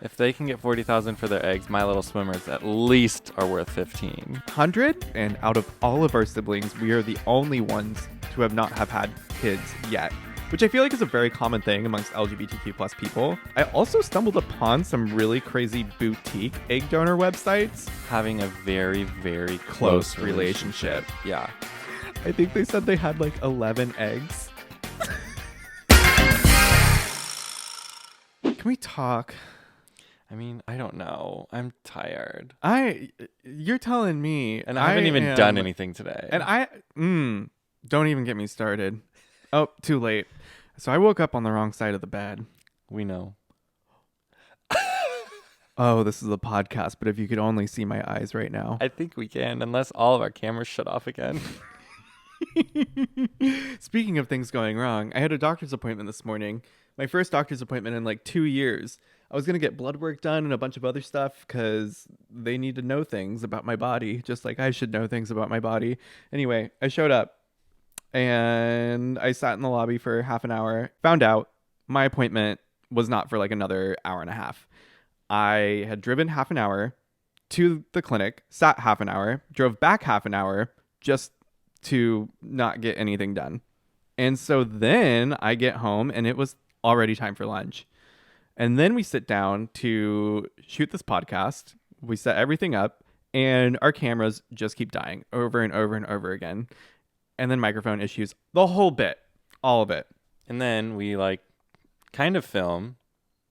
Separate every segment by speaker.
Speaker 1: If they can get 40,000 for their eggs, my little swimmers at least are worth 15.
Speaker 2: 100, and out of all of our siblings, we are the only ones to have had kids yet, which I feel like is a very common thing amongst LGBTQ plus people. I also stumbled upon some really crazy boutique egg donor websites.
Speaker 1: Having a very, very close relationship. Yeah.
Speaker 2: I think they said they had like 11 eggs. Can we talk?
Speaker 1: I mean, I don't know. I'm tired.
Speaker 2: You're telling me.
Speaker 1: And I haven't even done anything today.
Speaker 2: And don't even get me started. Oh, too late. So I woke up on the wrong side of the bed.
Speaker 1: We know.
Speaker 2: Oh, this is a podcast, but if you could only see my eyes right now.
Speaker 1: I think we can, unless all of our cameras shut off again.
Speaker 2: Speaking of things going wrong, I had a doctor's appointment this morning. My first doctor's appointment in like 2 years. I was going to get blood work done and a bunch of other stuff because they need to know things about my body, just like I should know things about my body. Anyway, I showed up and I sat in the lobby for half an hour, found out my appointment was not for like another hour and a half. I had driven half an hour to the clinic, sat half an hour, drove back half an hour just to not get anything done. And so then I get home and it was already time for lunch. And then we sit down to shoot this podcast. We set everything up and our cameras just keep dying over and over and over again. And then microphone issues, the whole bit, all of it.
Speaker 1: And then we like kind of film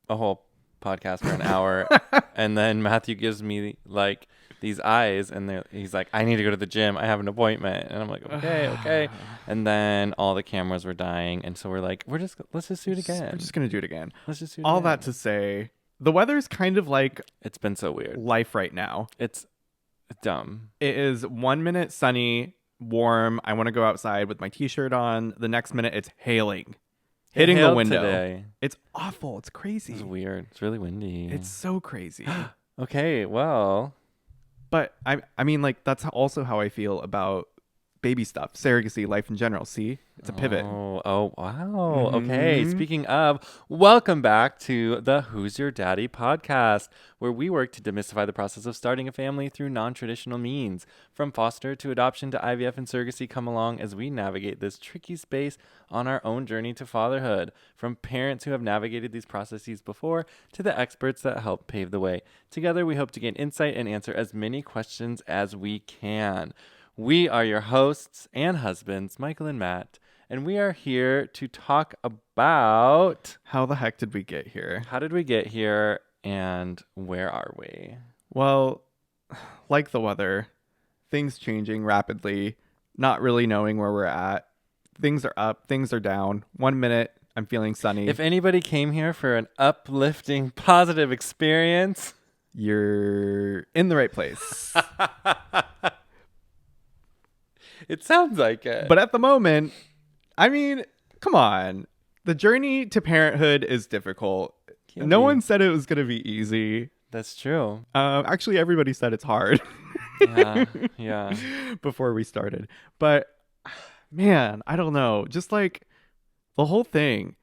Speaker 1: a whole podcast for an hour. And then Matthew gives me like these eyes and he's like, I need to go to the gym. I have an appointment. And I'm like, okay. And then all the cameras were dying. And so we're like, let's just do it again.
Speaker 2: We're just going to do it again.
Speaker 1: Let's just do it
Speaker 2: all
Speaker 1: again.
Speaker 2: That to say, the weather's kind of like
Speaker 1: it's been so weird.
Speaker 2: Life right now.
Speaker 1: It's dumb.
Speaker 2: It is 1 minute sunny, warm. I want to go outside with my t-shirt on. The next minute it's hailing. Hitting the window.
Speaker 1: Today.
Speaker 2: It's awful. It's crazy.
Speaker 1: It's weird. It's really windy.
Speaker 2: It's so crazy.
Speaker 1: Okay, well.
Speaker 2: But I mean, like, that's also how I feel about baby stuff, surrogacy, life in general. See, it's a pivot.
Speaker 1: Oh, wow. Okay. Speaking of, welcome back to the Who's Your Daddy podcast, where we work to demystify the process of starting a family through non-traditional means. From foster to adoption to IVF and surrogacy, come along as we navigate this tricky space on our own journey to fatherhood. From parents who have navigated these processes before to the experts that help pave the way. Together, we hope to gain insight and answer as many questions as we can. We are your hosts and husbands, Michael and Matt, and we are here to talk about
Speaker 2: how the heck did we get here?
Speaker 1: How did we get here, and where are we?
Speaker 2: Well, like the weather, things changing rapidly, not really knowing where we're at. Things are up, things are down. 1 minute, I'm feeling sunny.
Speaker 1: If anybody came here for an uplifting, positive experience,
Speaker 2: you're in the right place.
Speaker 1: It sounds like it.
Speaker 2: But at the moment, I mean, come on. The journey to parenthood is difficult. No one said it was going to be easy.
Speaker 1: That's true.
Speaker 2: Actually, everybody said it's hard.
Speaker 1: Yeah.
Speaker 2: Before we started. But, man, I don't know. Just like the whole thing.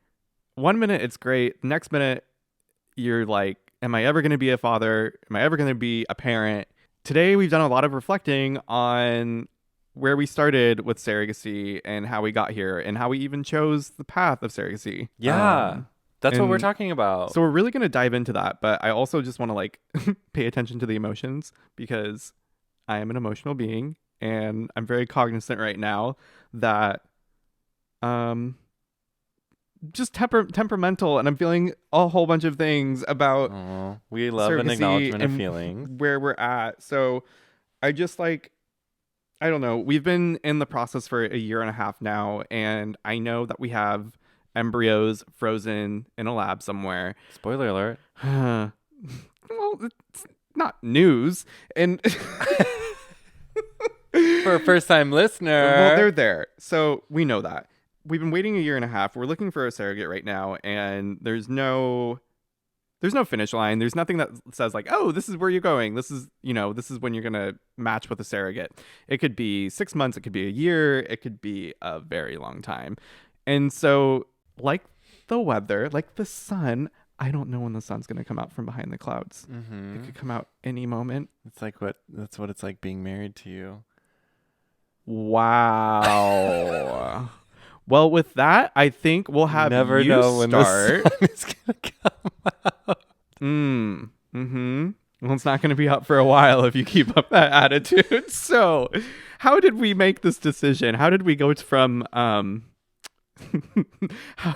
Speaker 2: 1 minute, it's great. The next minute, you're like, am I ever going to be a father? Am I ever going to be a parent? Today, we've done a lot of reflecting on where we started with surrogacy and how we got here and how we even chose the path of surrogacy.
Speaker 1: Yeah. That's what we're talking about.
Speaker 2: So we're really going to dive into that. But I also just want to like pay attention to the emotions because I am an emotional being and I'm very cognizant right now that just temperamental, and I'm feeling a whole bunch of things about
Speaker 1: we love an acknowledgement of feelings,
Speaker 2: where we're at. So I just like, I don't know. We've been in the process for a year and a half now, and I know that we have embryos frozen in a lab somewhere.
Speaker 1: Spoiler alert.
Speaker 2: Well, it's not news. And
Speaker 1: for a first-time listener.
Speaker 2: Well, they're there. So we know that. We've been waiting a year and a half. We're looking for a surrogate right now, and there's no finish line. There's nothing that says like, oh, this is where you're going. This is when you're going to match with a surrogate. It could be 6 months. It could be a year. It could be a very long time. And so like the weather, like the sun, I don't know when the sun's going to come out from behind the clouds. It could come out any moment.
Speaker 1: That's what it's like being married to you.
Speaker 2: Wow. Well, with that, I think we'll have
Speaker 1: Never
Speaker 2: you
Speaker 1: know when the
Speaker 2: start.
Speaker 1: sun is gonna come out.
Speaker 2: Well, it's not going to be out for a while if you keep up that attitude. So, how did we make this decision? How did we go from how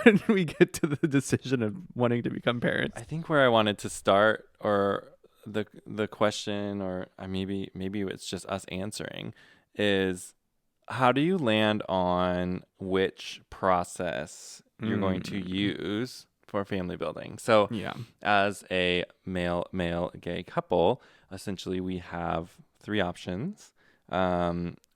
Speaker 2: did we get to the decision of wanting to become parents?
Speaker 1: I think where I wanted to start, or the question, or maybe it's just us answering, is how do you land on which process you're going to use for family building? So
Speaker 2: Yeah.
Speaker 1: as a male gay couple, essentially we have three options.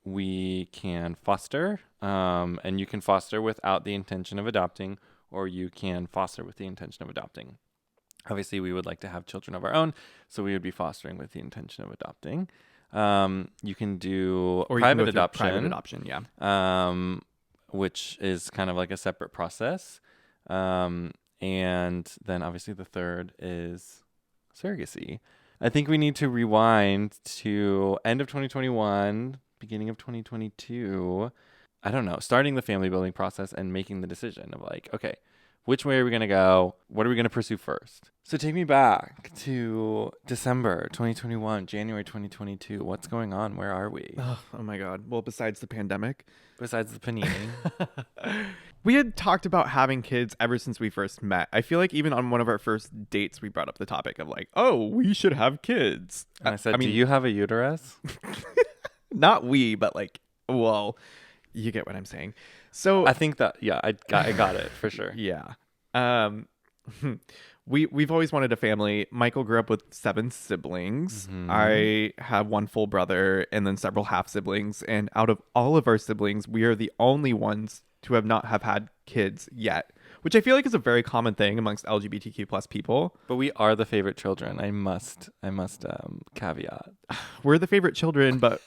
Speaker 1: We can foster, and you can foster without the intention of adopting, or you can foster with the intention of adopting. Obviously, we would like to have children of our own, so we would be fostering with the intention of adopting. You can do
Speaker 2: Or
Speaker 1: private
Speaker 2: you can go through
Speaker 1: adoption.
Speaker 2: Private adoption, yeah.
Speaker 1: Which is kind of like a separate process. And then obviously the third is surrogacy. I think we need to rewind to end of 2021, beginning of 2022. I don't know, starting the family building process and making the decision of like, okay, which way are we going to go? What are we going to pursue first? So take me back to December 2021, January 2022. What's going on? Where are we?
Speaker 2: Oh my God. Well, besides the pandemic.
Speaker 1: Besides the panini.
Speaker 2: We had talked about having kids ever since we first met. I feel like even on one of our first dates, we brought up the topic of like, oh, we should have kids.
Speaker 1: And I said, do you have a uterus?
Speaker 2: Not we, but like, well, you get what I'm saying. So
Speaker 1: I think that, yeah, I got it for sure.
Speaker 2: Yeah. We've always wanted a family. Michael grew up with 7 siblings. I have one full brother and then several half siblings. And out of all of our siblings, we are the only ones to not have had kids yet, which I feel like is a very common thing amongst LGBTQ plus people.
Speaker 1: But we are the favorite children. I must caveat.
Speaker 2: We're the favorite children, but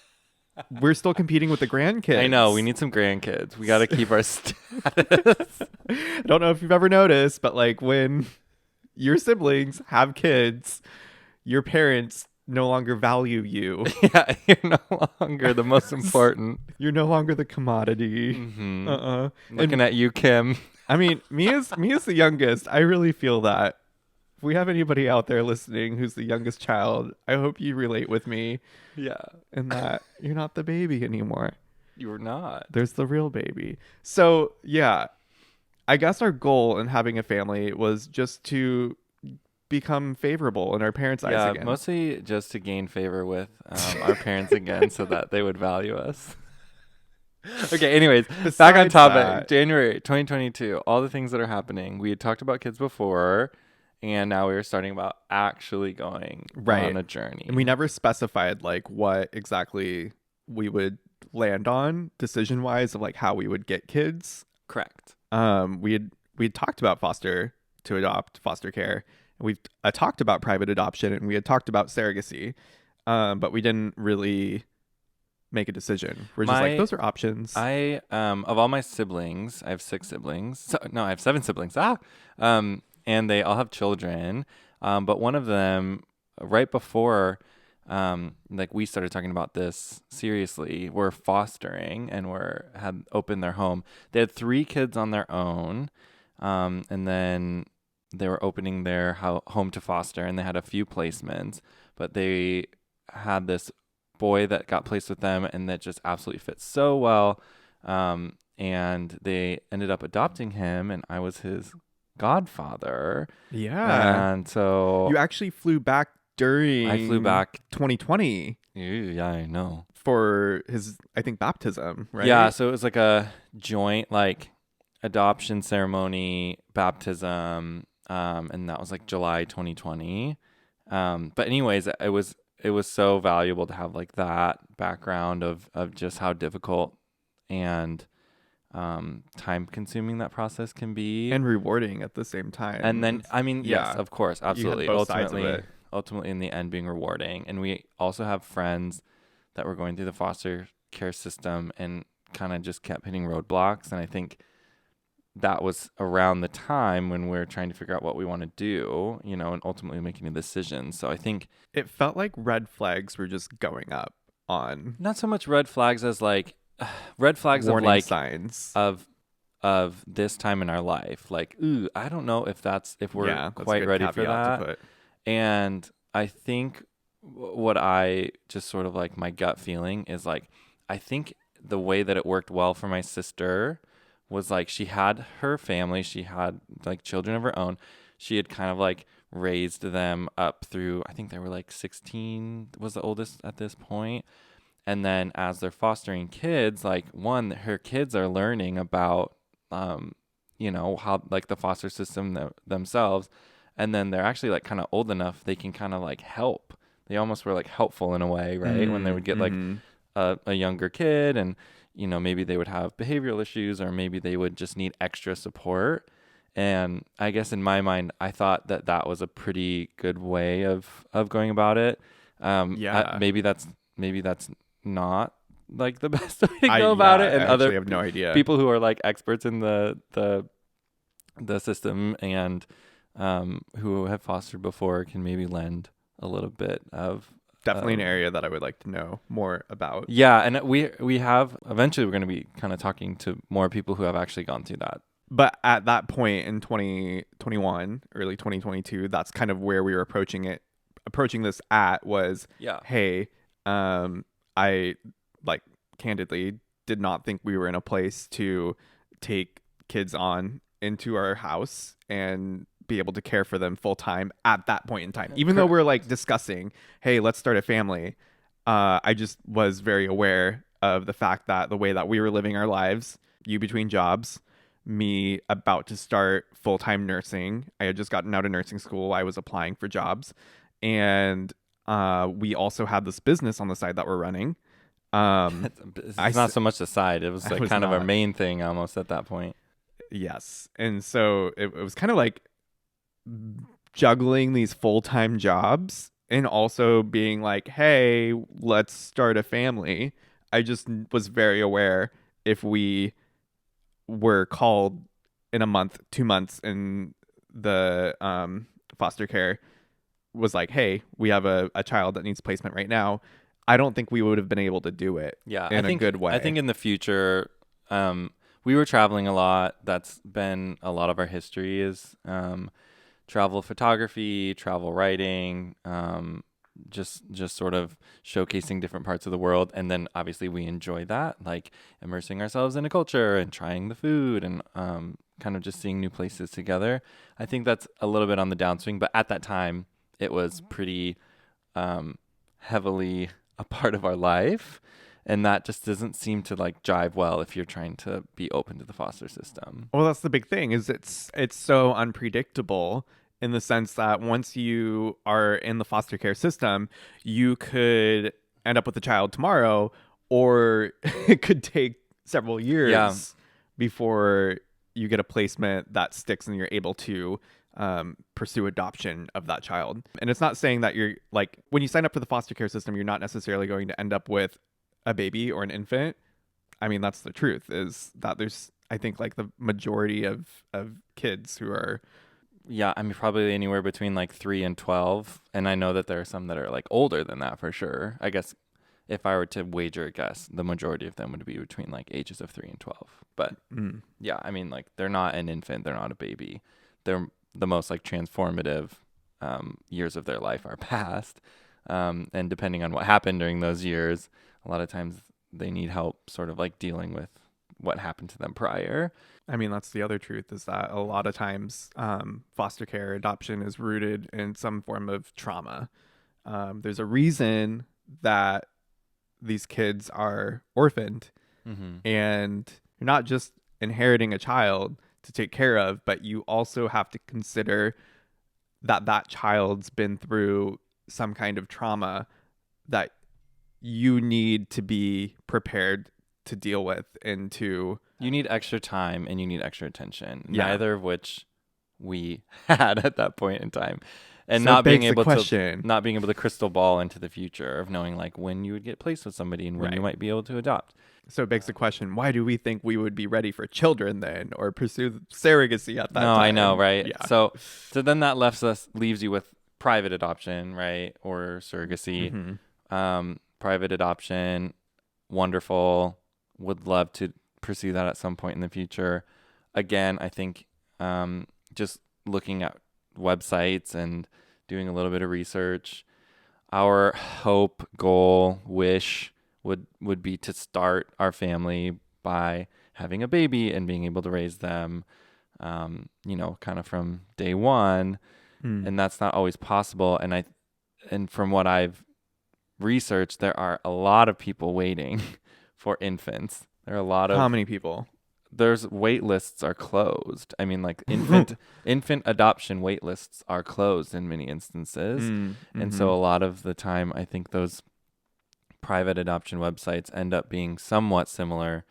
Speaker 2: we're still competing with the grandkids.
Speaker 1: I know. We need some grandkids. We got to keep our status.
Speaker 2: I don't know if you've ever noticed, but like when your siblings have kids, your parents no longer value you.
Speaker 1: Yeah, you're no longer the most important.
Speaker 2: You're no longer the commodity.
Speaker 1: Looking at you, Kim.
Speaker 2: I mean, me as the youngest, I really feel that. If we have anybody out there listening who's the youngest child, I hope you relate with me.
Speaker 1: Yeah.
Speaker 2: And that you're not the baby anymore.
Speaker 1: You're not.
Speaker 2: There's the real baby. So, yeah. I guess our goal in having a family was just to become favorable in our parents' eyes again.
Speaker 1: Mostly just to gain favor with our parents again so that they would value us. Okay, anyways, back on topic. January 2022, all the things that are happening. We had talked about kids before, and now we were starting about actually going on a journey.
Speaker 2: And we never specified like what exactly we would land on decision-wise of like how we would get kids.
Speaker 1: Correct.
Speaker 2: We had talked about foster to adopt, foster care. We've talked about private adoption, and we had talked about surrogacy, but we didn't really make a decision. We're just like, those are options.
Speaker 1: I of all my siblings, I have 6 siblings. I have 7 siblings. And they all have children. But one of them, right before like we started talking about this seriously, were fostering and had opened their home. They had 3 kids on their own, and then they were opening their home to foster, and they had a few placements, but they had this boy that got placed with them and that just absolutely fit so well. And they ended up adopting him, and I was his godfather.
Speaker 2: Yeah.
Speaker 1: And so
Speaker 2: you actually flew back during
Speaker 1: I flew back
Speaker 2: 2020.
Speaker 1: Yeah, I know.
Speaker 2: For his, I think, baptism, right?
Speaker 1: Yeah, so it was like a joint like adoption ceremony, baptism, and that was like July 2020. But anyways, it was so valuable to have like that background of just how difficult and time consuming that process can be,
Speaker 2: and rewarding at the same time.
Speaker 1: And then yes, of course, absolutely.
Speaker 2: Ultimately
Speaker 1: in the end being rewarding. And we also have friends that were going through the foster care system and kind of just kept hitting roadblocks. And I think that was around the time when we're trying to figure out what we want to do, you know, and ultimately making a decision. So I think
Speaker 2: It felt like red flags were just going up on
Speaker 1: not so much red flags as like red flags of
Speaker 2: warning
Speaker 1: like
Speaker 2: signs.
Speaker 1: of this time in our life. Like, ooh, I don't know if we're
Speaker 2: Yeah, that's a
Speaker 1: quite
Speaker 2: good
Speaker 1: ready for
Speaker 2: caveat to
Speaker 1: that.
Speaker 2: put.
Speaker 1: And I think what I just sort of like my gut feeling is like, I think the way that it worked well for my sister was like she had her family, she had like children of her own. She had kind of like raised them up through, I think they were like 16 was the oldest at this point. And then as they're fostering kids, like one, her kids are learning about, you know, how like the foster system themselves. And then they're actually like kind of old enough, they can kind of like help. They almost were like helpful in a way, right? When they would get like
Speaker 2: Mm-hmm.
Speaker 1: a younger kid and, you know, maybe they would have behavioral issues or maybe they would just need extra support. And I guess in my mind, I thought that that was a pretty good way of going about it.
Speaker 2: Yeah.
Speaker 1: Maybe that's not like the best way to
Speaker 2: I
Speaker 1: go
Speaker 2: yeah,
Speaker 1: about it,
Speaker 2: I
Speaker 1: and other
Speaker 2: actually have no idea.
Speaker 1: people who are like experts in the system and who have fostered before can maybe lend a little bit of
Speaker 2: Definitely an area that I would like to know more about.
Speaker 1: yeah. And we have eventually we're going to be kind of talking to more people who have actually gone through that.
Speaker 2: But at that point in 2021, early 2022, that's kind of where we were approaching this at was,
Speaker 1: Yeah.
Speaker 2: hey, I like candidly did not think we were in a place to take kids on into our house and be able to care for them full time at that point in time. Even though we're like discussing, hey, let's start a family. I just was very aware of the fact that the way that we were living our lives, you between jobs, me about to start full-time nursing. I had just gotten out of nursing school. I was applying for jobs. And we also had this business on the side that we're running. I
Speaker 1: It's not so much the side. It was
Speaker 2: I
Speaker 1: like
Speaker 2: was
Speaker 1: kind of our
Speaker 2: not.
Speaker 1: main thing almost at that point.
Speaker 2: Yes. And so it was kind of like juggling these full-time jobs and also being like, hey, let's start a family. I just was very aware if we were called in a month, 2 months, and the foster care was like, hey, we have a child that needs placement right now. I don't think we would have been able to do it
Speaker 1: Yeah,
Speaker 2: in a good
Speaker 1: I think
Speaker 2: way.
Speaker 1: in the future, we were traveling a lot. That's been a lot of our history is travel photography, travel writing, just sort of showcasing different parts of the world. And then obviously we enjoy that, like immersing ourselves in a culture and trying the food and kind of just seeing new places together. I think that's a little bit on the downswing, but at that time it was pretty heavily a part of our life. And that just doesn't seem to like jive well if you're trying to be open to the foster system.
Speaker 2: Well, that's the big thing is it's so unpredictable in the sense that once you are in the foster care system, you could end up with a child tomorrow, or it could take several
Speaker 1: Yeah.
Speaker 2: years before you get a placement that sticks and you're able to pursue adoption of that child. And it's not saying that you're like when you sign up for the foster care system, you're not necessarily going to end up with a baby or an infant. I mean, that's the truth is that there's, I think, like the majority of kids who are,
Speaker 1: Yeah, I mean, probably anywhere between like 3 and 12. And I know that there are some that are like older than that for sure. I guess if I were to wager a guess, the majority of them would be between like ages of 3 and 12. But
Speaker 2: mm,
Speaker 1: yeah, I mean, like they're not an infant, they're not a baby. They're the most like transformative years of their life are past. And depending on what happened during those years, a lot of times they need help sort of like dealing with what happened to them prior.
Speaker 2: I mean, that's the other truth is that a lot of times foster care adoption is rooted in some form of trauma. There's a reason that these kids are orphaned,
Speaker 1: Mm-hmm.
Speaker 2: and you're not just inheriting a child to take care of, but you also have to consider that that child's been through some kind of trauma that you need to be prepared to deal with and to
Speaker 1: You need extra time and you need extra attention,
Speaker 2: yeah.
Speaker 1: neither of which we had at that point in time. And
Speaker 2: So it begs the question.
Speaker 1: not being able to crystal ball into the future of knowing like when you would get placed with somebody and when you
Speaker 2: Right.
Speaker 1: might be able to adopt.
Speaker 2: So it begs the question, why do we think we would be ready for children then, or pursue surrogacy at that
Speaker 1: No, I know,
Speaker 2: time?
Speaker 1: right?
Speaker 2: Yeah.
Speaker 1: So then that leaves you with private adoption, right? Or surrogacy.
Speaker 2: Mm-hmm.
Speaker 1: Private adoption, wonderful. Would love to pursue that at some point in the future. Again, I think just looking at websites and doing a little bit of research, our hope, goal, wish would be to start our family by having a baby and being able to raise them, kind of from day one.
Speaker 2: Mm.
Speaker 1: And that's not always possible. And from what I've researched, there are a lot of people waiting for infants. There are a lot
Speaker 2: How
Speaker 1: of
Speaker 2: many people?
Speaker 1: there's wait lists are closed. I mean, like infant adoption wait lists are closed in many instances. And so a lot of the time, I think those private adoption websites end up being somewhat similar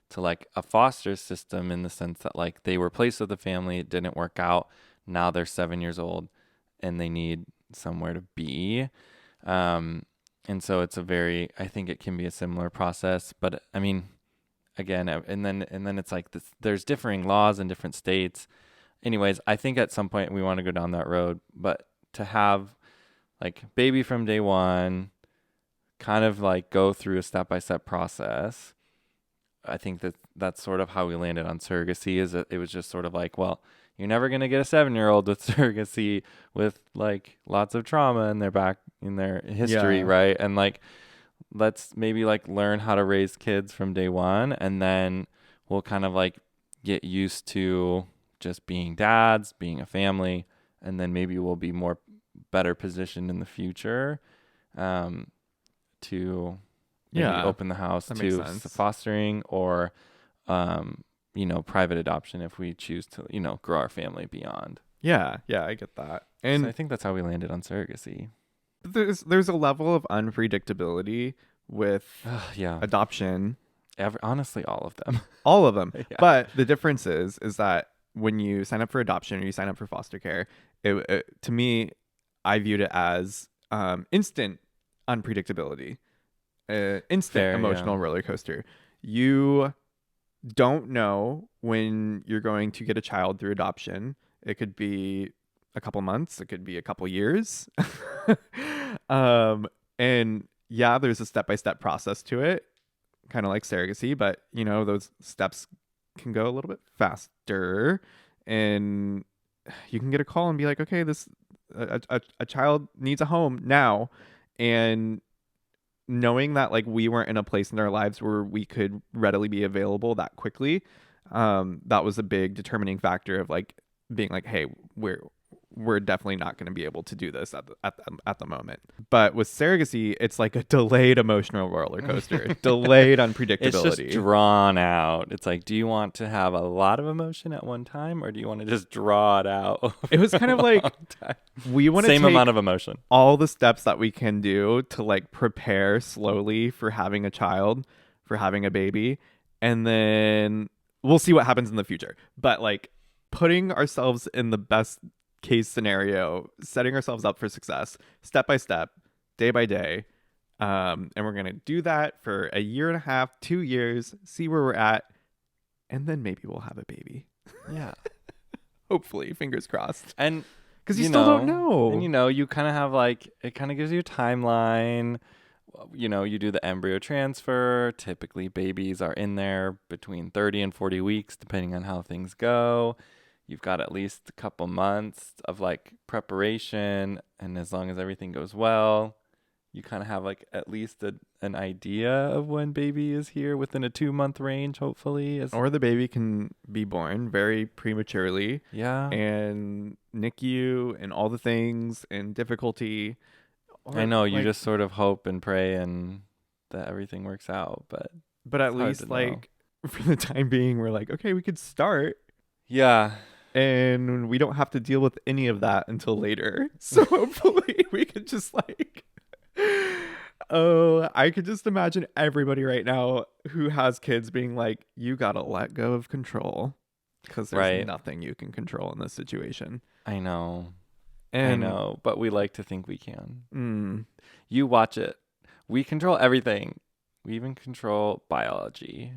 Speaker 1: to like a foster system, in the sense that like they were placed with a family, it didn't work out. Now they're 7 years old and they need somewhere to be. And so I think it can be a similar process, but I mean, again, and then it's like this, there's differing laws in different states. Anyways, I think at some point we want to go down that road, but to have like baby from day one, kind of like go through a step-by-step process. I think that's sort of how we landed on surrogacy. Is that it was just sort of like, well, you're never going to get a 7-year-old with surrogacy with like lots of trauma in their history,
Speaker 2: Yeah.
Speaker 1: right? And like, let's maybe like learn how to raise kids from day one, and then we'll kind of like get used to just being dads, being a family, and then maybe we'll be more better positioned in the future to maybe
Speaker 2: Yeah.
Speaker 1: open the house
Speaker 2: That makes
Speaker 1: to
Speaker 2: sense.
Speaker 1: fostering or private adoption if we choose to grow our family beyond.
Speaker 2: Yeah, I get that.
Speaker 1: So
Speaker 2: And
Speaker 1: I think that's how we landed on surrogacy.
Speaker 2: there's a level of unpredictability with
Speaker 1: Yeah,
Speaker 2: adoption,
Speaker 1: honestly, all of them.
Speaker 2: all of them.
Speaker 1: Yeah.
Speaker 2: But the difference is that when you sign up for adoption or you sign up for foster care, to me, I viewed it as instant unpredictability, instant
Speaker 1: Fair, yeah.
Speaker 2: emotional roller coaster. You don't know when you're going to get a child through adoption. It could be a couple months, it could be a couple years. And yeah, there's a step-by-step process to it, kind of like surrogacy, but those steps can go a little bit faster, and you can get a call and be like, okay, this a child needs a home now. And knowing that like we weren't in a place in our lives where we could readily be available that quickly, that was a big determining factor of like being like, hey, we're definitely not going to be able to do this at the moment. But with surrogacy, it's like a delayed emotional roller coaster, delayed unpredictability.
Speaker 1: It's just drawn out. It's like, do you want to have a lot of emotion at one time, or do you want to just draw it out?
Speaker 2: It was kind of like we want to
Speaker 1: same amount of emotion.
Speaker 2: All the steps that we can do to like prepare slowly for having a child, for having a baby, and then we'll see what happens in the future. But like putting ourselves in the best case scenario, setting ourselves up for success, step by step, day by day. And we're going to do that for a year and a half, 2 years, see where we're at, and then maybe we'll have a baby.
Speaker 1: Yeah.
Speaker 2: Hopefully, fingers crossed.
Speaker 1: And
Speaker 2: because you still don't know.
Speaker 1: And you kind of have like, it kind of gives you a timeline. You do the embryo transfer. Typically babies are in there between 30 and 40 weeks, depending on how things go. You've got at least a couple months of like preparation. And as long as everything goes well, you kind of have like at least an idea of when baby is here within a 2-month range, hopefully.
Speaker 2: Or the baby can be born very prematurely.
Speaker 1: Yeah.
Speaker 2: And NICU and all the things and difficulty.
Speaker 1: I know, you just sort of hope and pray and that everything works out,
Speaker 2: but at least like for the time being, we're like, okay, we could start.
Speaker 1: Yeah.
Speaker 2: And we don't have to deal with any of that until later. So hopefully we could just like, I could just imagine everybody right now who has kids being like, you got to let go of control because there's nothing you can control in this situation.
Speaker 1: I know. I know, but we like to think we can. You watch it. We control everything. we even control biology.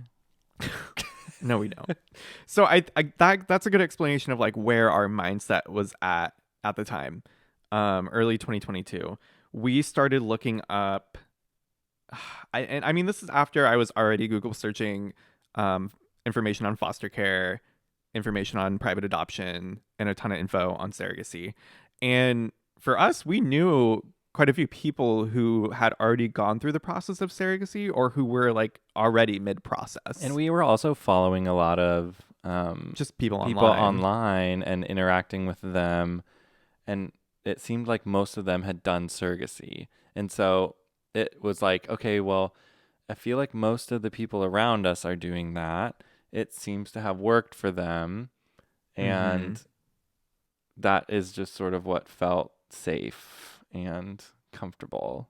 Speaker 2: No, we don't. So that's a good explanation of like where our mindset was at the time. Early 2022. We started looking up I mean this is after I was already Google searching information on foster care, information on private adoption, and a ton of info on surrogacy. And for us, we knew quite a few people who had already gone through the process of surrogacy or who were like already mid
Speaker 1: And
Speaker 2: process.
Speaker 1: we were also following a lot of
Speaker 2: Just people
Speaker 1: people
Speaker 2: online.
Speaker 1: online and interacting with them. And it seemed like most of them had done surrogacy. And so it was like, okay, well, I feel like most of the people around us are doing that. It seems to have worked for them.
Speaker 2: Mm-hmm.
Speaker 1: And that is just sort of what felt safe and comfortable.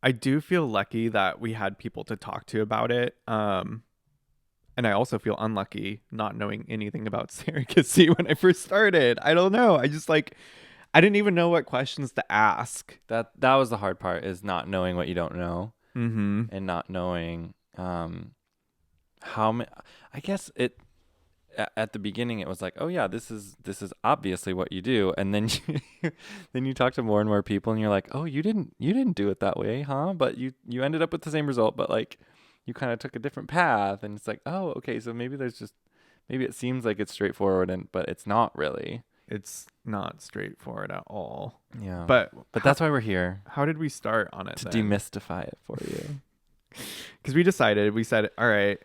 Speaker 2: I do feel lucky that we had people to talk to about it. And I also feel unlucky not knowing anything about surrogacy when I first started. I don't know. I just like I didn't even know what questions to ask.
Speaker 1: That was the hard part, is not knowing what you don't know
Speaker 2: Mm-hmm.
Speaker 1: and not knowing how many. I guess it at the beginning it was like, oh yeah, this is obviously what you do, and then then you talk to more and more people and you're like, oh, you didn't do it that way, huh? But you ended up with the same result, but like you kind of took a different path, and it's like, oh, okay, so maybe it seems like it's straightforward, but it's not really.
Speaker 2: It's not straightforward at all.
Speaker 1: Yeah.
Speaker 2: But
Speaker 1: But that's why we're here,
Speaker 2: how did we start on it
Speaker 1: to
Speaker 2: then?
Speaker 1: demystify it for you.
Speaker 2: Because we said, all right,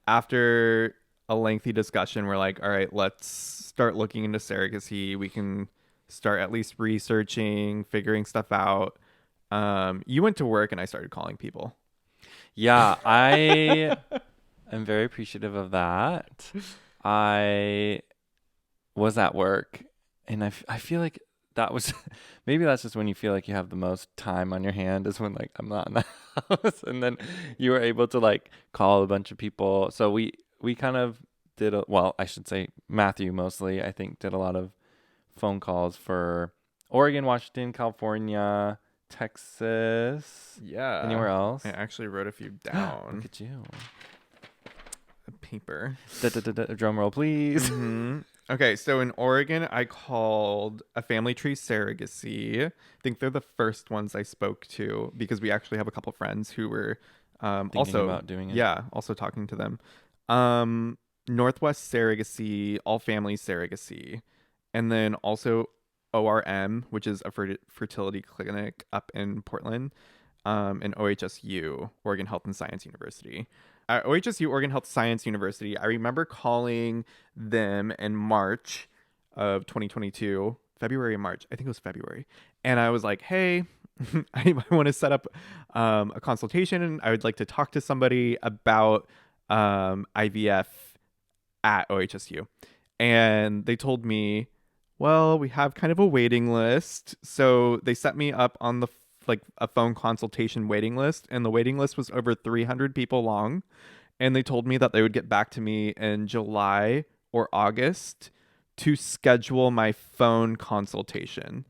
Speaker 2: after a lengthy discussion, we're like, all right, let's start looking into surrogacy. We can start at least researching, figuring stuff out. You went to work and I started calling people.
Speaker 1: Yeah, I am very appreciative of that. I was at work, and I feel like that was maybe that's just when you feel like you have the most time on your hand, is when like I'm not in the house, and then you were able to like call a bunch of people. So we kind of did well, I should say Matthew mostly, I think, did a lot of phone calls for Oregon, Washington, California, Texas,
Speaker 2: Yeah.
Speaker 1: anywhere
Speaker 2: I
Speaker 1: else.
Speaker 2: actually wrote a few
Speaker 1: Look
Speaker 2: down.
Speaker 1: at you.
Speaker 2: A paper.
Speaker 1: Drum roll, please.
Speaker 2: Mm-hmm. Okay, so in Oregon, I called a family tree surrogacy. I think they're the first ones I spoke to because we actually have a couple friends who were
Speaker 1: Thinking
Speaker 2: also,
Speaker 1: about doing it.
Speaker 2: yeah, also talking to them. Um, Northwest Surrogacy, All Family Surrogacy, and then also ORM, which is a fertility clinic up in Portland, and OHSU, Oregon Health and Science University. At OHSU, Oregon Health Science University, I remember calling them in March of 2022, February and March. I think it was February. And I was like, hey, I want to set up a consultation. I would like to talk to somebody about IVF at OHSU. And they told me, well, we have kind of a waiting list. So they set me up on the like a phone consultation waiting list, and the waiting list was over 300 people long. And they told me that they would get back to me in July or August to schedule my phone consultation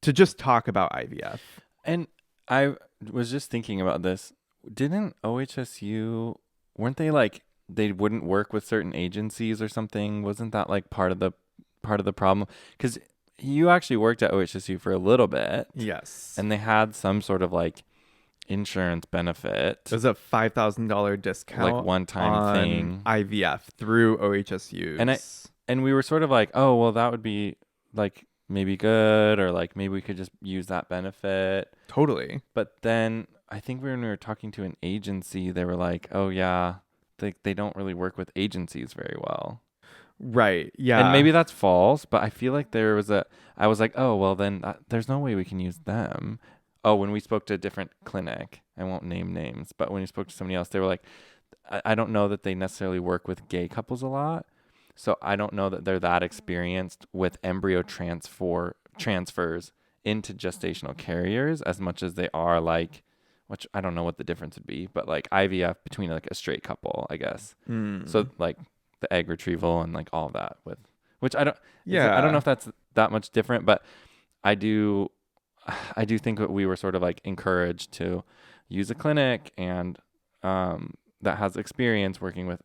Speaker 2: to just talk about IVF.
Speaker 1: And I was just thinking about this. Didn't OHSU, weren't they like they wouldn't work with certain agencies or something? Wasn't that like part of the problem? Because you actually worked at OHSU for a little bit,
Speaker 2: Yes.
Speaker 1: and they had some sort of like insurance benefit,
Speaker 2: There's a $5,000
Speaker 1: like
Speaker 2: discount
Speaker 1: one-time
Speaker 2: on
Speaker 1: thing.
Speaker 2: IVF through
Speaker 1: And
Speaker 2: OHSU's.
Speaker 1: and we were sort of like, oh, well, that would be like maybe good, or like maybe we could just use that benefit.
Speaker 2: Totally.
Speaker 1: But then I think when we were talking to an agency, they were like, oh yeah, they don't really work with agencies very well.
Speaker 2: Right.
Speaker 1: And
Speaker 2: Yeah.
Speaker 1: maybe that's false, but I feel like I was like, oh, well, then there's no way we can use them. Oh, when we spoke to a different clinic, I won't name names, but when we spoke to somebody else, they were like, I don't know that they necessarily work with gay couples a lot. So I don't know that they're that experienced with embryo transfers into gestational carriers as much as they are like, which I don't know what the difference would be, but like IVF between like a straight couple, I guess. So
Speaker 2: Mm.
Speaker 1: like the egg retrieval and like all of that with, which I don't know
Speaker 2: Yeah.
Speaker 1: if that's that much different, but I do I do think that we were sort of like encouraged to use a clinic and that has experience working with,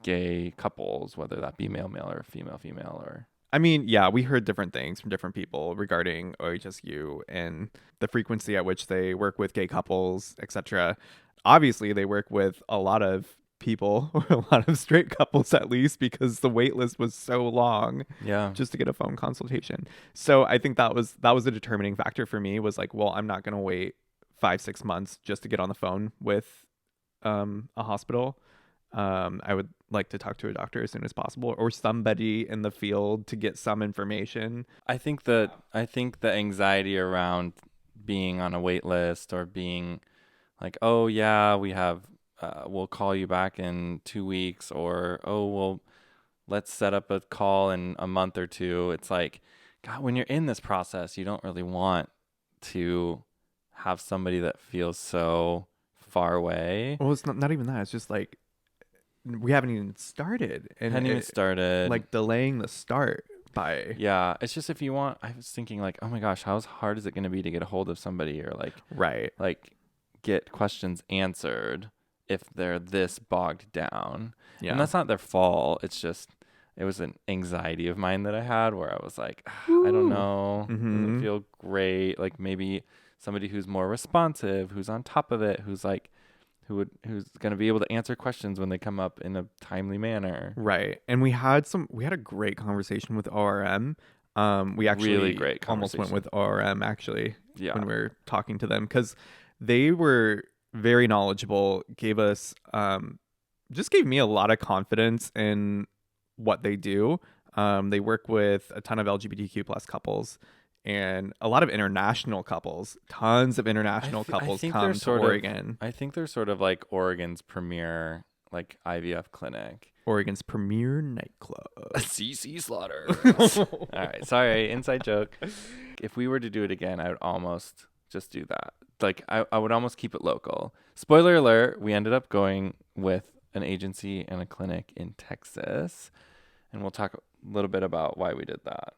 Speaker 1: gay couples, whether that be male, male, or female, female, or.
Speaker 2: I mean, yeah, we heard different things from different people regarding OHSU and the frequency at which they work with gay couples, etc. Obviously, they work with a lot of people, or a lot of straight couples at least, because the wait list was so long
Speaker 1: Yeah.
Speaker 2: just to get a phone consultation. So I think that was a determining factor for me, was like, well, I'm not going to wait 5-6 months just to get on the phone with a hospital. I would like to talk to a doctor as soon as possible, or somebody in the field to get some information.
Speaker 1: I think the anxiety around being on a wait list or being like, oh yeah, we have, we'll call you back in 2 weeks, or oh well, let's set up a call in a month or two. It's like, God, when you're in this process, you don't really want to have somebody that feels so far away.
Speaker 2: Well, it's not even that. It's just like we haven't even started, and
Speaker 1: Hadn't even started.
Speaker 2: like delaying the start by.
Speaker 1: Yeah, it's just if you want. I was thinking like, oh my gosh, how hard is it going to be to get a hold of somebody, or
Speaker 2: Right.
Speaker 1: like get questions answered if they're this bogged down.
Speaker 2: Yeah.
Speaker 1: And that's not their fault. It's just it was an anxiety of mine that I had where I was like, I don't know, doesn't feel great. Like maybe somebody who's more responsive, who's on top of it, who's going to be able to answer questions when they come up in a timely manner.
Speaker 2: Right. And we had a great conversation with ORM. We actually
Speaker 1: Really great
Speaker 2: almost went with ORM actually.
Speaker 1: Yeah.
Speaker 2: When we were talking to them, because they were very knowledgeable, gave us just gave me a lot of confidence in what they do. They work with a ton of LGBTQ plus couples and a lot of international couples. Tons of international couples come to Oregon.
Speaker 1: I think they're sort of like Oregon's premier like IVF clinic.
Speaker 2: Oregon's premier nightclub.
Speaker 1: CC Slaughter. All right, sorry, inside joke. If we were to do it again, I would almost just do that. Like I would almost keep it local. Spoiler alert, we ended up going with an agency and a clinic in Texas. And we'll talk a little bit about why we did that.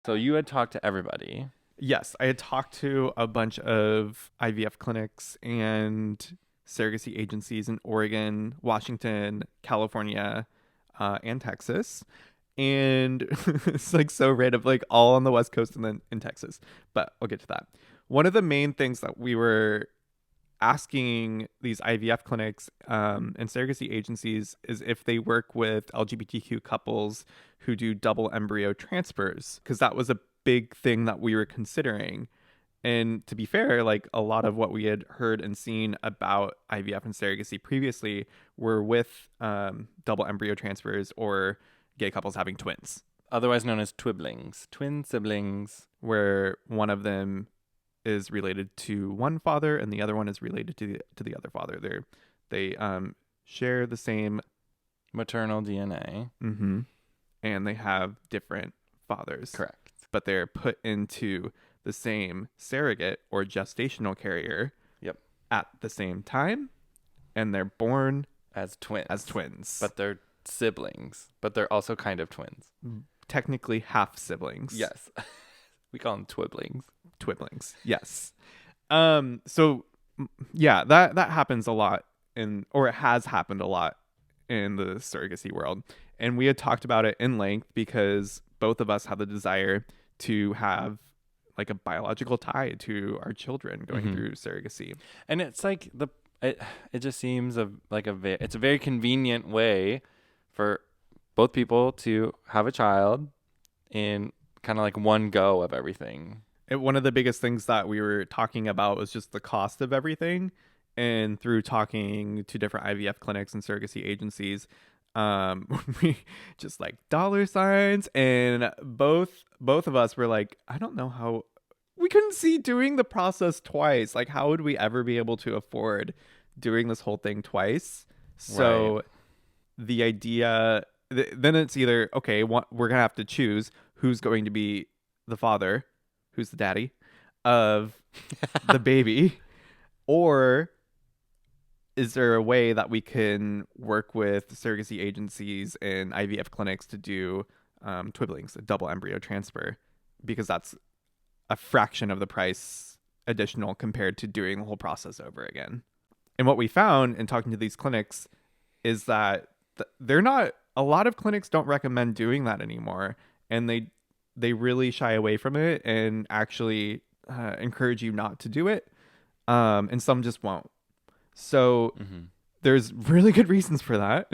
Speaker 1: So you had talked to everybody.
Speaker 2: Yes, I had talked to a bunch of IVF clinics and surrogacy agencies in Oregon, Washington, California, and Texas. And it's like so random, like all on the West Coast and then in Texas. But I'll get to that. One of the main things that we were asking these IVF clinics and surrogacy agencies is if they work with LGBTQ couples who do double embryo transfers, because that was a big thing that we were considering. And to be fair, like a lot of what we had heard and seen about IVF and surrogacy previously were with double embryo transfers or gay couples having twins.
Speaker 1: Otherwise known as twiblings, twin siblings.
Speaker 2: Where one of them is related to one father and the other one is related to the other father. They share the same
Speaker 1: maternal DNA.
Speaker 2: Mm-hmm. And they have different fathers.
Speaker 1: Correct.
Speaker 2: But they're put into the same surrogate or gestational carrier.
Speaker 1: Yep.
Speaker 2: At the same time, and they're born
Speaker 1: as twins. But they're siblings, but they're also kind of twins.
Speaker 2: Technically half siblings.
Speaker 1: Yes. We call them twiblings.
Speaker 2: Twiblings. Yes. So yeah, that happens a lot or it has happened a lot in the surrogacy world. And we had talked about it in length because both of us have the desire to have like a biological tie to our children going through surrogacy.
Speaker 1: And it's like it just seems it's a very convenient way for both people to have a child in kind of like one go of everything.
Speaker 2: One of the biggest things that we were talking about was just the cost of everything. And through talking to different IVF clinics and surrogacy agencies, we just like dollar signs, and both of us were like, I don't know how we couldn't see doing the process twice. Like, how would we ever be able to afford doing this whole thing twice? So the idea, then it's either, okay, we're going to have to choose who's going to be the father, who's the daddy of the baby, or is there a way that we can work with surrogacy agencies and IVF clinics to do twiblings, a double embryo transfer, because that's a fraction of the price additional compared to doing the whole process over again. And what we found in talking to these clinics is that they're not, a lot of clinics don't recommend doing that anymore. And they really shy away from it and actually encourage you not to do it. And some just won't. So there's really good reasons for that.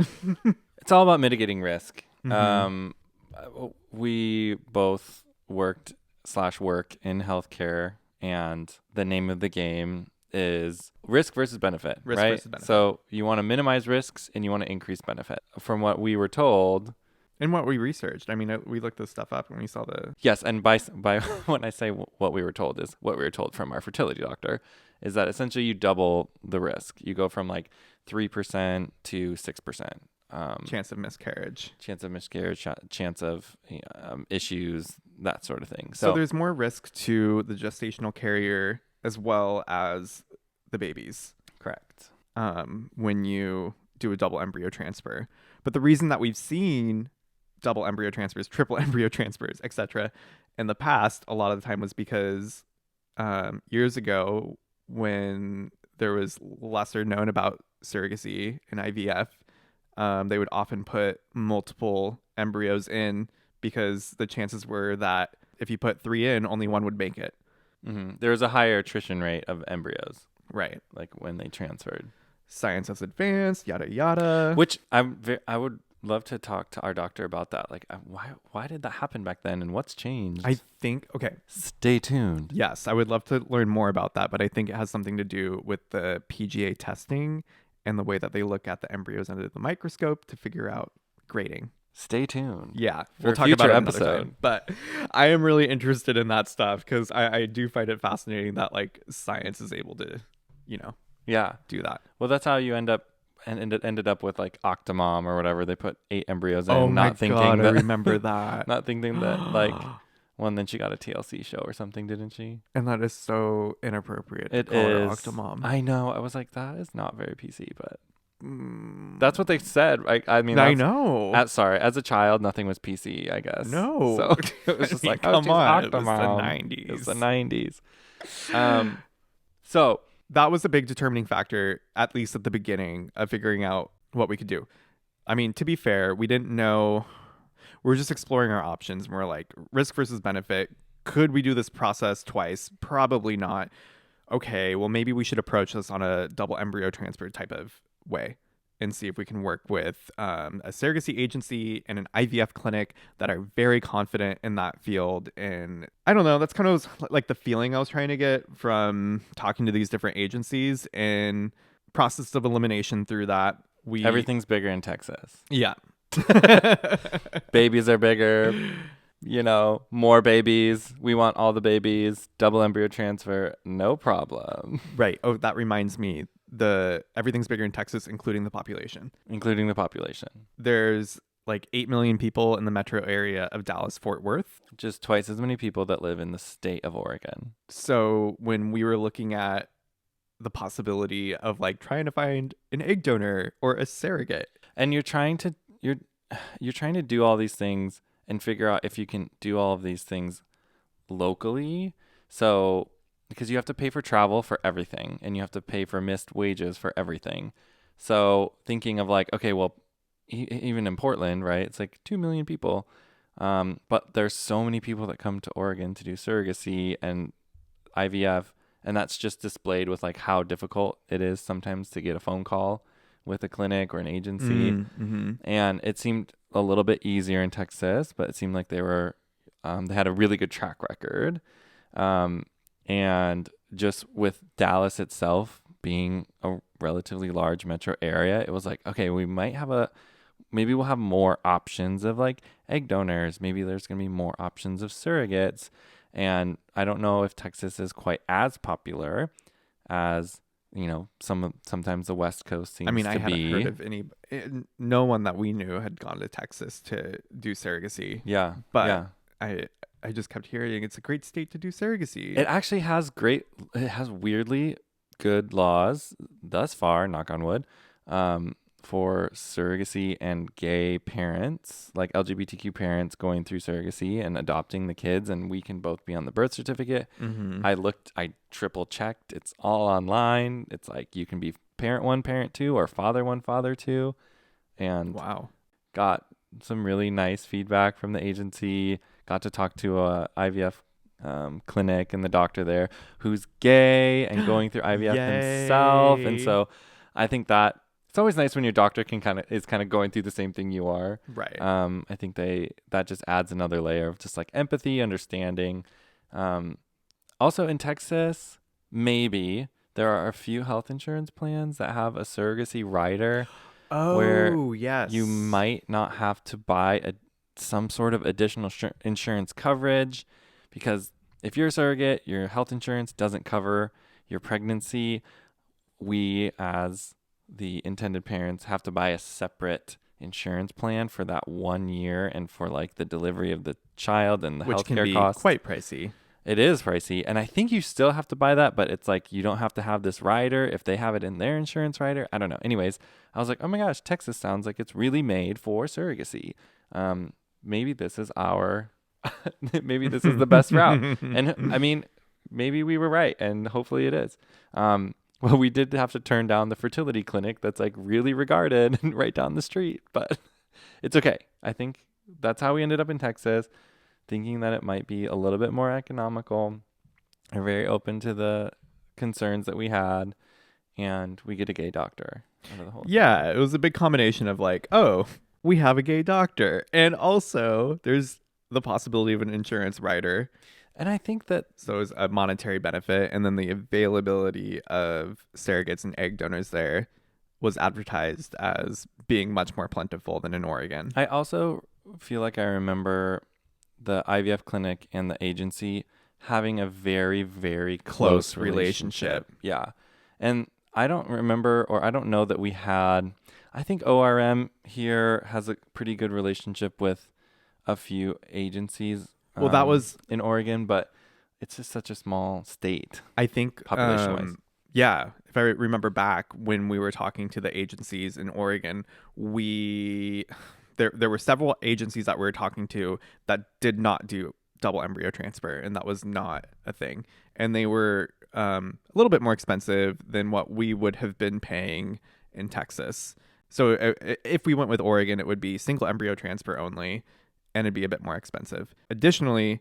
Speaker 1: It's all about mitigating risk.
Speaker 2: Mm-hmm.
Speaker 1: We both worked / work in healthcare, and the name of the game is risk versus benefit,
Speaker 2: Risk
Speaker 1: right?
Speaker 2: versus benefit.
Speaker 1: So you want to minimize risks and you want to increase benefit. From what we were told,
Speaker 2: And what we researched. I mean, we looked this stuff up and we saw the...
Speaker 1: yes, and by when I say what we were told is what we were told from our fertility doctor, is that essentially you double the risk. You go from like 3% to 6%.
Speaker 2: Chance of miscarriage,
Speaker 1: chance of issues, that sort of thing.
Speaker 2: So there's more risk to the gestational carrier as well as the babies.
Speaker 1: Correct.
Speaker 2: When you do a double embryo transfer. But the reason that we've seen double embryo transfers, triple embryo transfers, etc., in the past, a lot of the time was because years ago, when there was lesser known about surrogacy and IVF, they would often put multiple embryos in because the chances were that if you put 3 in, only 1 would make it.
Speaker 1: There was a higher attrition rate of embryos,
Speaker 2: right?
Speaker 1: Like when they transferred.
Speaker 2: Science has advanced, yada yada.
Speaker 1: Which I would love to talk to our doctor about that. Like, why did that happen back then, and what's changed?
Speaker 2: I think
Speaker 1: Stay tuned.
Speaker 2: Yes, I would love to learn more about that, but I think it has something to do with the PGA testing and the way that they look at the embryos under the microscope to figure out grading.
Speaker 1: Stay tuned.
Speaker 2: Yeah,
Speaker 1: we'll talk about it another time.
Speaker 2: But I am really interested in that stuff because I do find it fascinating that like science is able to, do that.
Speaker 1: Well, that's how you ended up with like Octomom or whatever. They put 8 embryos in,
Speaker 2: Oh my
Speaker 1: not thinking
Speaker 2: God,
Speaker 1: that,
Speaker 2: I remember that.
Speaker 1: not thinking that like. Well, and then she got a TLC show or something, didn't she?
Speaker 2: And that is so inappropriate.
Speaker 1: It
Speaker 2: call
Speaker 1: is.
Speaker 2: Her Octomom.
Speaker 1: I know. I was like, that is not very PC, but that's what they said. I mean,
Speaker 2: I know.
Speaker 1: As a child, nothing was PC, I guess.
Speaker 2: No.
Speaker 1: So it was just like,
Speaker 2: come on. It was the
Speaker 1: Octomom.
Speaker 2: 90s.
Speaker 1: It was the 90s. So
Speaker 2: that was a big determining factor, at least at the beginning, of figuring out what we could do. I mean, to be fair, we didn't know. We were just exploring our options. And we're like, risk versus benefit. Could we do this process twice? Probably not. Okay, well, maybe we should approach this on a double embryo transfer type of way and see if we can work with a surrogacy agency and an IVF clinic that are very confident in that field. And I don't know, that's kind of like the feeling I was trying to get from talking to these different agencies, and process of elimination through that.
Speaker 1: Everything's bigger in Texas.
Speaker 2: Yeah.
Speaker 1: Babies are bigger, more babies. We want all the babies. Double embryo transfer, no problem.
Speaker 2: Right. Oh, that reminds me. Everything's bigger in Texas, including the population. There's like 8 million people in the metro area of Dallas-Fort Worth.
Speaker 1: Just twice as many people that live in the state of Oregon.
Speaker 2: So when we were looking at the possibility of like trying to find an egg donor or a surrogate,
Speaker 1: and you're trying to do all these things and figure out if you can do all of these things locally. So because you have to pay for travel for everything, and you have to pay for missed wages for everything. So thinking of like, okay, well, even in Portland, right? It's like 2 million people. But there's so many people that come to Oregon to do surrogacy and IVF. And that's just displayed with like how difficult it is sometimes to get a phone call with a clinic or an agency.
Speaker 2: Mm-hmm.
Speaker 1: And it seemed a little bit easier in Texas, but it seemed like they had a really good track record. And just with Dallas itself being a relatively large metro area, it was like, okay, maybe we'll have more options of like egg donors. Maybe there's going to be more options of surrogates. And I don't know if Texas is quite as popular as, sometimes the West Coast seems to be.
Speaker 2: I hadn't heard of any. No one that we knew had gone to Texas to do surrogacy.
Speaker 1: Yeah.
Speaker 2: But
Speaker 1: yeah.
Speaker 2: I just kept hearing it's a great state to do surrogacy.
Speaker 1: It actually has weirdly good laws thus far, knock on wood, for surrogacy and gay parents, like LGBTQ parents going through surrogacy and adopting the kids, and we can both be on the birth certificate.
Speaker 2: Mm-hmm.
Speaker 1: I triple checked. It's all online. It's like you can be parent one, parent two, or father one, father two, and
Speaker 2: Wow.
Speaker 1: got some really nice feedback from the agency. Got to talk to a IVF clinic and the doctor there who's gay and going through IVF himself. And
Speaker 2: Yay.
Speaker 1: so I think that it's always nice when your doctor is kind of going through the same thing you are.
Speaker 2: Right.
Speaker 1: I think that just adds another layer of just like empathy, understanding. Also in Texas, maybe there are a few health insurance plans that have a surrogacy rider where
Speaker 2: Oh, yes.
Speaker 1: you might not have to buy some sort of additional insurance coverage, because if you're a surrogate, your health insurance doesn't cover your pregnancy. We, as the intended parents, have to buy a separate insurance plan for that 1 year and for like the delivery of the child and the
Speaker 2: Which can
Speaker 1: healthcare
Speaker 2: be
Speaker 1: costs.
Speaker 2: quite pricey.
Speaker 1: It is pricey, and I think you still have to buy that, but it's like you don't have to have this rider if they have it in their insurance rider. I don't know. Anyways, I was like, oh my gosh, Texas sounds like it's really made for surrogacy. Maybe this is maybe this is the best route. And I mean, maybe we were right, and hopefully it is. Well, we did have to turn down the fertility clinic that's like really regarded and right down the street, but it's okay. I think that's how we ended up in Texas, thinking that it might be a little bit more economical. We're very open to the concerns that we had, and we get a gay doctor out of the whole thing.
Speaker 2: Yeah, it was a big combination of like, oh, we have a gay doctor. And also there's the possibility of an insurance rider.
Speaker 1: And I think that
Speaker 2: So it's a monetary benefit. And then the availability of surrogates and egg donors there was advertised as being much more plentiful than in Oregon.
Speaker 1: I also feel like I remember the IVF clinic and the agency having a very, very close relationship. Yeah. And I don't remember, or I don't know that we had, I think ORM here has a pretty good relationship with a few agencies.
Speaker 2: Well, that was,
Speaker 1: in Oregon, but it's just such a small state.
Speaker 2: I think,
Speaker 1: population-wise.
Speaker 2: yeah, if I remember back when we were talking to the agencies in Oregon, there were several agencies that we were talking to that did not do double embryo transfer, and that was not a thing. And they were a little bit more expensive than what we would have been paying in Texas. So if we went with Oregon, it would be single embryo transfer only, and it'd be a bit more expensive. Additionally,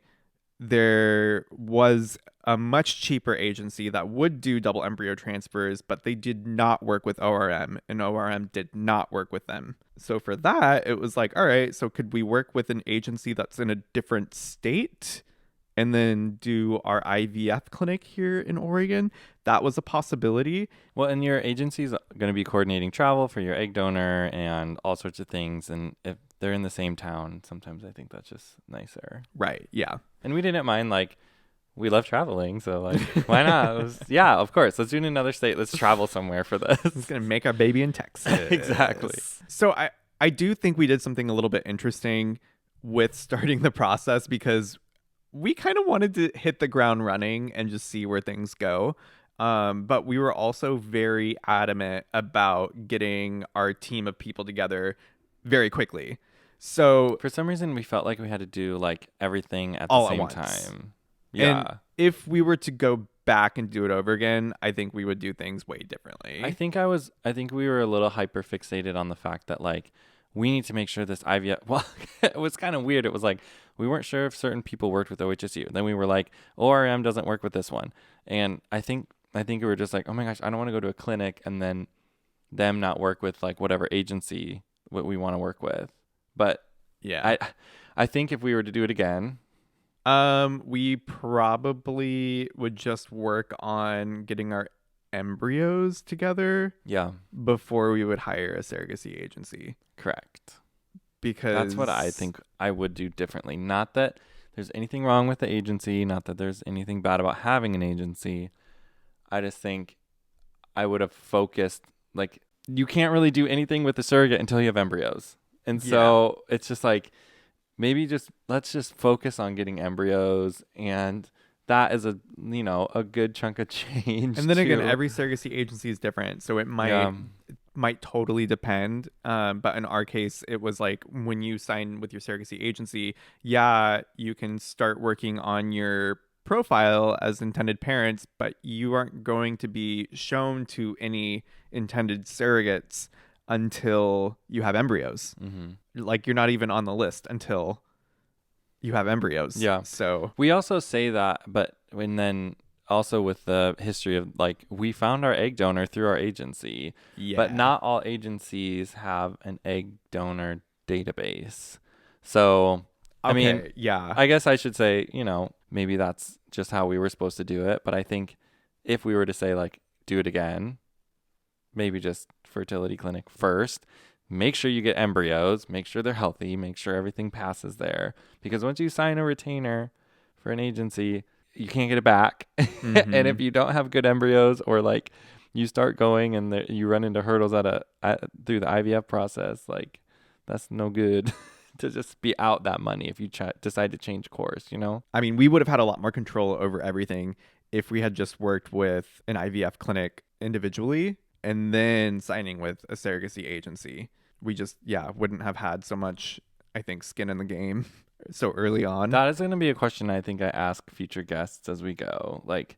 Speaker 2: there was a much cheaper agency that would do double embryo transfers, but they did not work with ORM, and ORM did not work with them. So for that, it was like, all right, so could we work with an agency that's in a different state and then do our IVF clinic here in Oregon? That was a possibility.
Speaker 1: Well, and your agency's going to be coordinating travel for your egg donor and all sorts of things. And if they're in the same town, sometimes I think that's just nicer.
Speaker 2: Right. Yeah.
Speaker 1: And we didn't mind, like, we love traveling. So, like, why not? Yeah, of course. Let's do it in another state. Let's travel somewhere for this.
Speaker 2: It's going to make our baby in Texas.
Speaker 1: Exactly.
Speaker 2: So I do think we did something a little bit interesting with starting the process, because we kind of wanted to hit the ground running and just see where things go. But we were also very adamant about getting our team of people together very quickly. So
Speaker 1: For some reason, we felt like we had to do, like, everything at the
Speaker 2: all at
Speaker 1: same
Speaker 2: once.
Speaker 1: time. Yeah.
Speaker 2: And if we were to go back and do it over again, I think we would do things way differently.
Speaker 1: I think we were a little hyper fixated on the fact that, like, we need to make sure this IVF, well, it was kind of weird. It was like, we weren't sure if certain people worked with OHSU. Then we were like, ORM doesn't work with this one. And I think we were just like, oh my gosh, I don't want to go to a clinic and then them not work with, like, whatever agency what we want to work with. But
Speaker 2: yeah,
Speaker 1: I think if we were to do it again,
Speaker 2: we probably would just work on getting our embryos together
Speaker 1: yeah,
Speaker 2: before we would hire a surrogacy agency,
Speaker 1: correct.
Speaker 2: because
Speaker 1: That's what I think I would do differently. Not that there's anything wrong with the agency, not that there's anything bad about having an agency. I just think I would have focused, like, you can't really do anything with the surrogate until you have embryos. And so it's just like, maybe let's just focus on getting embryos, and that is a good chunk of change.
Speaker 2: And then again,
Speaker 1: too.
Speaker 2: every surrogacy agency is different, so it might might totally depend. But in our case, it was like when you sign with your surrogacy agency, yeah, you can start working on your profile as intended parents, but you aren't going to be shown to any intended surrogates until you have embryos. Like you're not even on the list until you have embryos.
Speaker 1: Yeah.
Speaker 2: So
Speaker 1: We also say that, but when then also with the history of like we found our egg donor through our agency, but not all agencies have an egg donor database. So, I mean,
Speaker 2: yeah.
Speaker 1: I guess I should say, maybe that's just how we were supposed to do it. But I think if we were to say like, do it again, maybe just fertility clinic first, make sure you get embryos, make sure they're healthy, make sure everything passes there. Because once you sign a retainer for an agency, you can't get it back. And if you don't have good embryos or like you start going and you run into hurdles through the IVF process, like that's no good to just be out that money if you decide to change course,
Speaker 2: I mean, we would have had a lot more control over everything if we had just worked with an IVF clinic individually and then signing with a surrogacy agency. We just, wouldn't have had so much, I think, skin in the game so early on.
Speaker 1: That is going to be a question I think I ask future guests as we go. Like,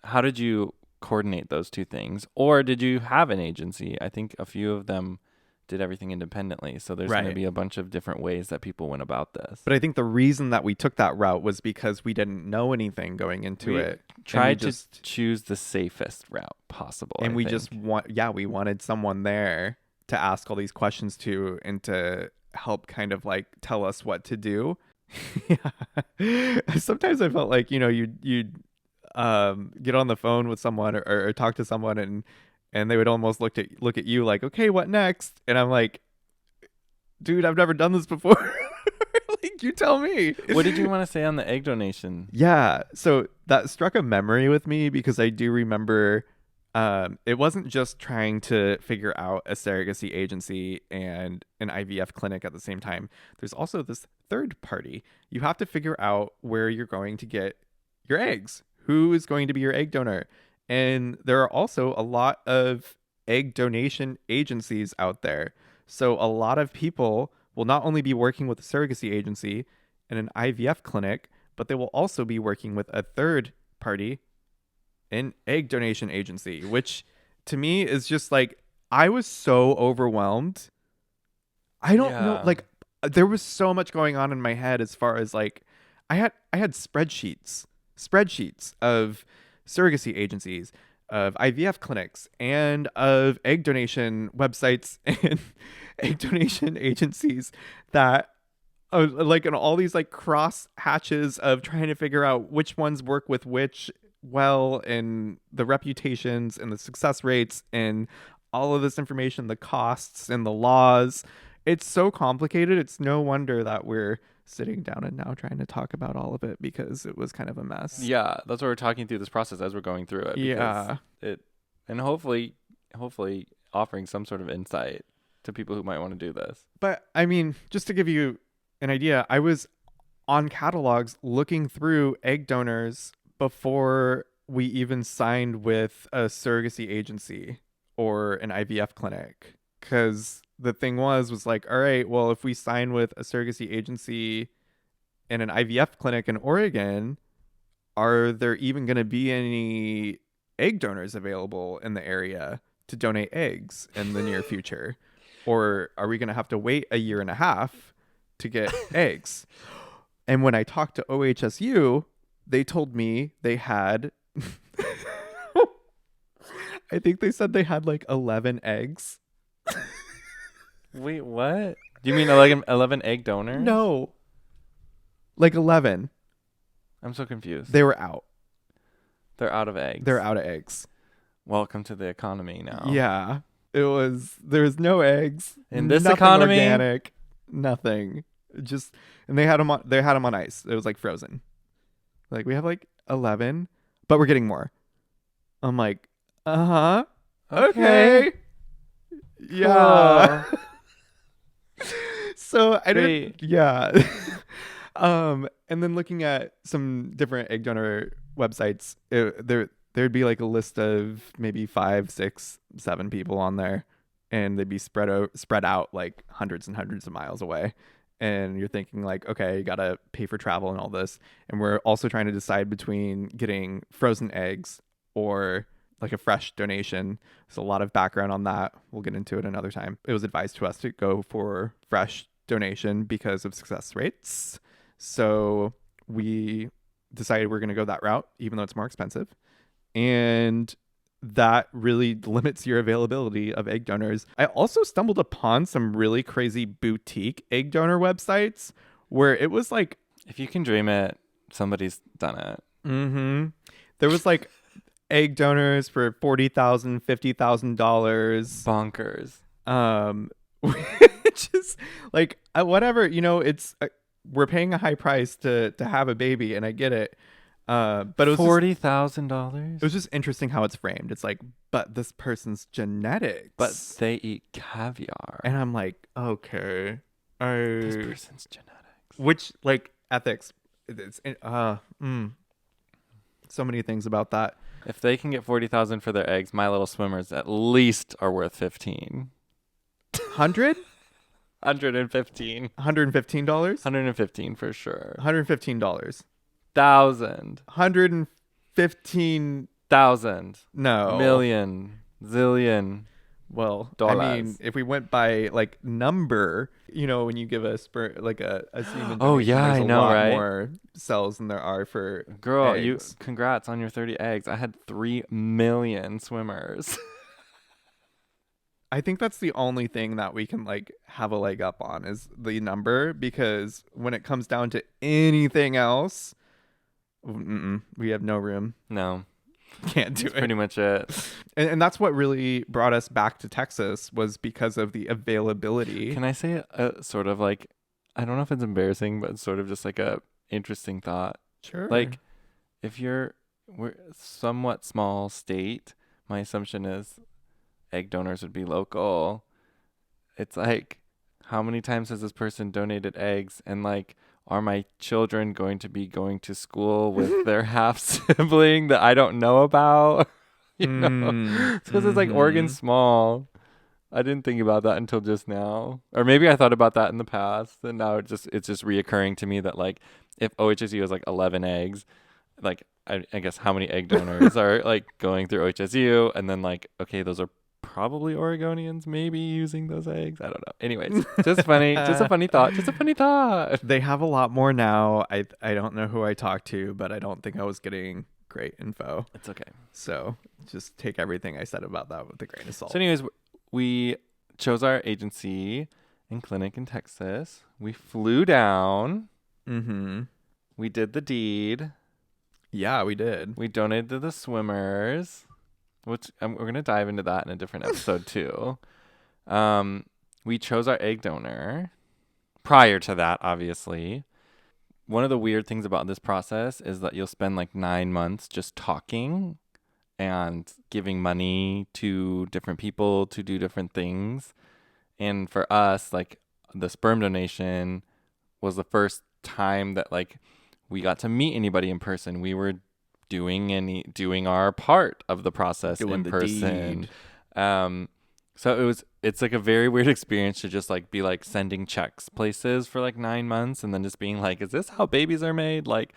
Speaker 1: how did you coordinate those two things? Or did you have an agency? I think a few of them did everything independently. So there's going to be a bunch of different ways that people went about this.
Speaker 2: But I think the reason that we took that route was because we didn't know anything going into it.
Speaker 1: Tried to choose the safest route possible.
Speaker 2: And we wanted someone there to ask all these questions to and to help kind of like tell us what to do. Sometimes I felt like, you'd get on the phone with someone or talk to someone and they would almost look at you like, okay, what next? And I'm like, dude, I've never done this before. Like, you tell me.
Speaker 1: What did you want to say on the egg donation?
Speaker 2: Yeah. So that struck a memory with me because I do remember it wasn't just trying to figure out a surrogacy agency and an IVF clinic at the same time. There's also this third party. You have to figure out where you're going to get your eggs. Who is going to be your egg donor? And there are also a lot of egg donation agencies out there. So a lot of people will not only be working with a surrogacy agency and an IVF clinic, but they will also be working with a third party, an egg donation agency, which to me is just like, I was so overwhelmed. I don't know. Like there was so much going on in my head as far as like, I had spreadsheets of surrogacy agencies, of IVF clinics, and of egg donation websites and egg donation agencies that like in all these like cross hatches of trying to figure out which ones work with which well, and the reputations and the success rates and all of this information, the costs and the laws. It's so complicated. It's no wonder that we're sitting down and now trying to talk about all of it because it was kind of a mess.
Speaker 1: Yeah, that's why we're talking through this process as we're going through it.
Speaker 2: Yeah.
Speaker 1: And hopefully offering some sort of insight to people who might want to do this.
Speaker 2: But I mean, just to give you an idea, I was on catalogs looking through egg donors before we even signed with a surrogacy agency or an IVF clinic. Because the thing was like, all right, well, if we sign with a surrogacy agency and an IVF clinic in Oregon, are there even going to be any egg donors available in the area to donate eggs in the near future? Or are we going to have to wait a year and a half to get eggs? And when I talked to OHSU, they told me they had, I think they said they had like 11 eggs.
Speaker 1: Wait, what? Do you mean 11 egg donors?
Speaker 2: No. Like 11.
Speaker 1: I'm so confused.
Speaker 2: They were out.
Speaker 1: They're out of eggs.
Speaker 2: They're out of eggs.
Speaker 1: Welcome to the economy now.
Speaker 2: Yeah. There's no eggs.
Speaker 1: In this economy?
Speaker 2: Organic. Nothing. Just, and they had them on ice. It was like frozen. Like, we have like 11, but we're getting more. I'm like, uh-huh. Okay. Yeah. So I didn't. Yeah. And then looking at some different egg donor websites, there'd be like a list of maybe 5, 6, 7 people on there, and they'd be spread out like hundreds and hundreds of miles away. And you're thinking like, okay, you gotta pay for travel and all this. And we're also trying to decide between getting frozen eggs or like a fresh donation. There's a lot of background on that. We'll get into it another time. It was advised to us to go for fresh donation because of success rates. So we decided we're going to go that route, even though it's more expensive. And that really limits your availability of egg donors. I also stumbled upon some really crazy boutique egg donor websites where it was like,
Speaker 1: If you can dream it, somebody's done it.
Speaker 2: There was like egg donors for $40,000, $50,000.
Speaker 1: Bonkers.
Speaker 2: Which is like whatever, it's we're paying a high price to have a baby, and I get it. But it was
Speaker 1: $40,000.
Speaker 2: It was just interesting how it's framed. It's like, but this person's genetics,
Speaker 1: But they eat caviar.
Speaker 2: and I'm like, okay,
Speaker 1: This person's genetics.
Speaker 2: which like ethics. It's so many things about that.
Speaker 1: If they can get 40,000 for their eggs, My Little Swimmers at least are worth 15.
Speaker 2: 100,
Speaker 1: 115.
Speaker 2: $115,
Speaker 1: 115 for sure.
Speaker 2: $115,
Speaker 1: 1,000.
Speaker 2: 115. No
Speaker 1: Million. Zillion.
Speaker 2: Well,
Speaker 1: Dollars.
Speaker 2: I mean, if we went by like number, when you give a sperm, like a semen.
Speaker 1: Oh,
Speaker 2: donation,
Speaker 1: yeah,
Speaker 2: there's
Speaker 1: I
Speaker 2: a
Speaker 1: know,
Speaker 2: lot
Speaker 1: right?
Speaker 2: more cells than there are for
Speaker 1: Girl,
Speaker 2: eggs.
Speaker 1: congrats on your 30 eggs. I had 3 million swimmers.
Speaker 2: I think that's the only thing that we can like have a leg up on is the number, because when it comes down to anything else, we have no room.
Speaker 1: No,
Speaker 2: Can't do
Speaker 1: that's
Speaker 2: it.
Speaker 1: pretty much it.
Speaker 2: And that's what really brought us back to Texas, was because of the availability.
Speaker 1: Can I say a sort of like, I don't know if it's embarrassing, but it's sort of just like a interesting thought.
Speaker 2: Sure.
Speaker 1: Like, if we're a somewhat small state, my assumption is egg donors would be local. It's like, how many times has this person donated eggs? And like, are my children going to be going to school with their half sibling that I don't know about? It's because it's like Oregon's small. I didn't think about that until just now. Or maybe I thought about that in the past, and now it's just reoccurring to me that like, if OHSU has like 11 eggs, like I guess how many egg donors are like going through OHSU, and then like, okay, those are probably Oregonians maybe using those eggs. I don't know. Anyways, just funny. Just a funny thought. Just a funny thought.
Speaker 2: They have a lot more now. I don't know who I talked to, but I don't think I was getting great info.
Speaker 1: It's okay.
Speaker 2: So just take everything I said about that with a grain of salt.
Speaker 1: So anyways, we chose our agency and clinic in Texas. We flew down. We did the deed.
Speaker 2: Yeah, we did.
Speaker 1: We donated to the swimmers, which we're going to dive into that in a different episode too. We chose our egg donor. Prior to that, obviously. One of the weird things about this process is that you'll spend like 9 months just talking and giving money to different people to do different things. And for us, like the sperm donation was the first time that like we got to meet anybody in person. We were doing our part of the process in person. So it's like a very weird experience to just like be like sending checks places for like 9 months and then just being like, is this how babies are made? Like,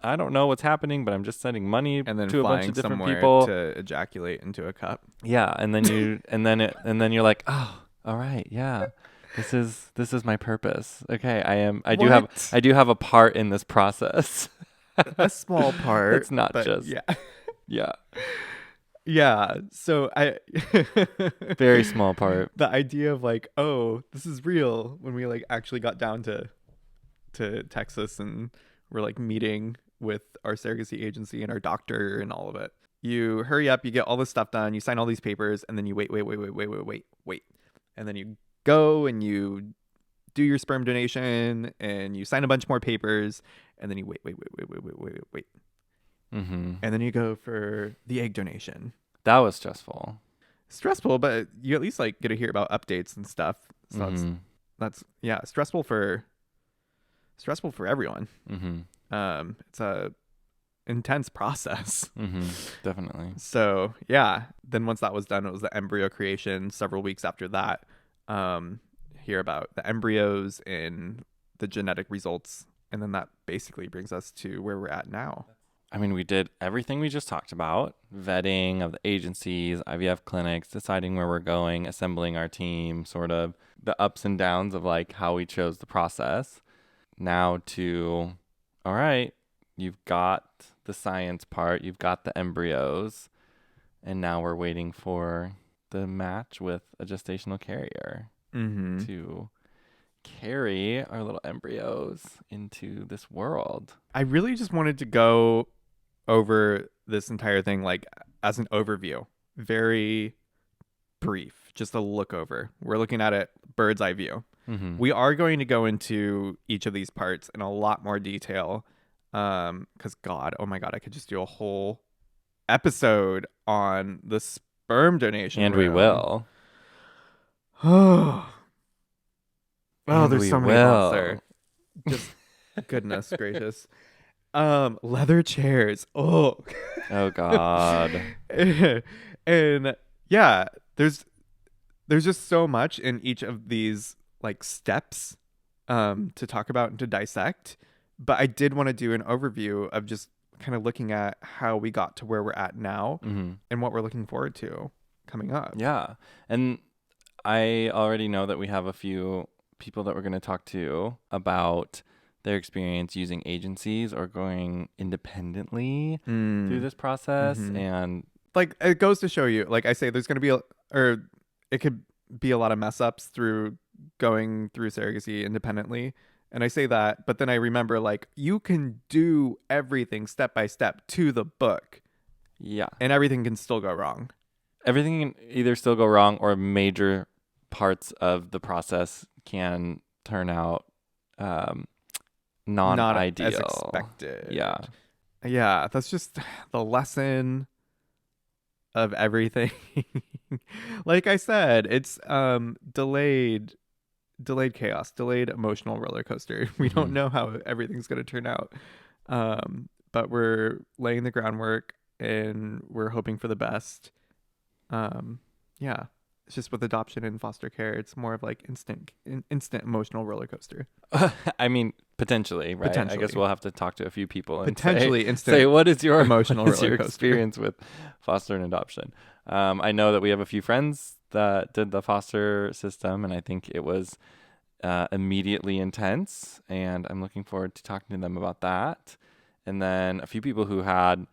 Speaker 1: I don't know what's happening, but I'm just sending money
Speaker 2: And then
Speaker 1: to a bunch
Speaker 2: flying
Speaker 1: of different
Speaker 2: somewhere
Speaker 1: people
Speaker 2: to ejaculate into a cup.
Speaker 1: Yeah, and then you and then you're like, oh, all right, yeah. This is my purpose. Okay, I do have a part in this process.
Speaker 2: A small part.
Speaker 1: It's not just yeah.
Speaker 2: Yeah. So
Speaker 1: Very small part.
Speaker 2: The idea of like, oh, this is real, when we like actually got down to Texas and we're like meeting with our surrogacy agency and our doctor and all of it. You hurry up, you get all this stuff done, you sign all these papers, and then you wait. And then you go and you do your sperm donation and you sign a bunch more papers, and then you wait.
Speaker 1: Mm-hmm.
Speaker 2: And then you go for the egg donation.
Speaker 1: That was stressful.
Speaker 2: Stressful, but you at least like get to hear about updates and stuff. So that's stressful for everyone.
Speaker 1: Mm-hmm.
Speaker 2: It's a intense process.
Speaker 1: Definitely.
Speaker 2: So yeah, then once that was done, it was the embryo creation. Several weeks after that, hear about the embryos and the genetic results, and then that basically brings us to where we're at now.
Speaker 1: I mean, we did everything we just talked about: vetting of the agencies, IVF clinics, deciding where we're going, assembling our team, sort of the ups and downs of like how we chose the process. Now to, all right, you've got the science part, you've got the embryos, and now we're waiting for the match with a gestational carrier to carry our little embryos into this world.
Speaker 2: I really just wanted to go over this entire thing like as an overview, very brief, just a look over. We're looking at it bird's eye view. We are going to go into each of these parts in a lot more detail, because oh my god, I could just do a whole episode on the sperm donation
Speaker 1: And
Speaker 2: room.
Speaker 1: we will.
Speaker 2: Oh,
Speaker 1: And
Speaker 2: there's
Speaker 1: we
Speaker 2: so many
Speaker 1: will.
Speaker 2: thoughts there. Just goodness gracious. Leather chairs. Oh
Speaker 1: God.
Speaker 2: And yeah, there's just so much in each of these like steps to talk about and to dissect, but I did want to do an overview of just kind of looking at how we got to where we're at now and what we're looking forward to coming up.
Speaker 1: Yeah. And I already know that we have a few people that we're going to talk to about their experience using agencies or going independently through this process. And
Speaker 2: like, it goes to show you, like I say, there's going to be or it could be a lot of mess ups through going through surrogacy independently. And I say that, but then I remember, like, you can do everything step by step to the book.
Speaker 1: Yeah.
Speaker 2: And everything can still go wrong.
Speaker 1: Everything can either still go wrong, or major parts of the process can turn out non-ideal.
Speaker 2: Not as expected.
Speaker 1: Yeah.
Speaker 2: Yeah, that's just the lesson of everything. Like I said, it's delayed chaos, delayed emotional roller coaster. We don't know how everything's going to turn out. But we're laying the groundwork and we're hoping for the best. Yeah. It's just with adoption and foster care, it's more of like instant emotional roller coaster.
Speaker 1: I mean, potentially, right? I guess we'll have to talk to a few people and say what is your
Speaker 2: emotional
Speaker 1: what is
Speaker 2: roller
Speaker 1: your
Speaker 2: coaster
Speaker 1: experience with foster and adoption. I know that we have a few friends that did the foster system, and I think it was immediately intense, and I'm looking forward to talking to them about that. And then a few people who had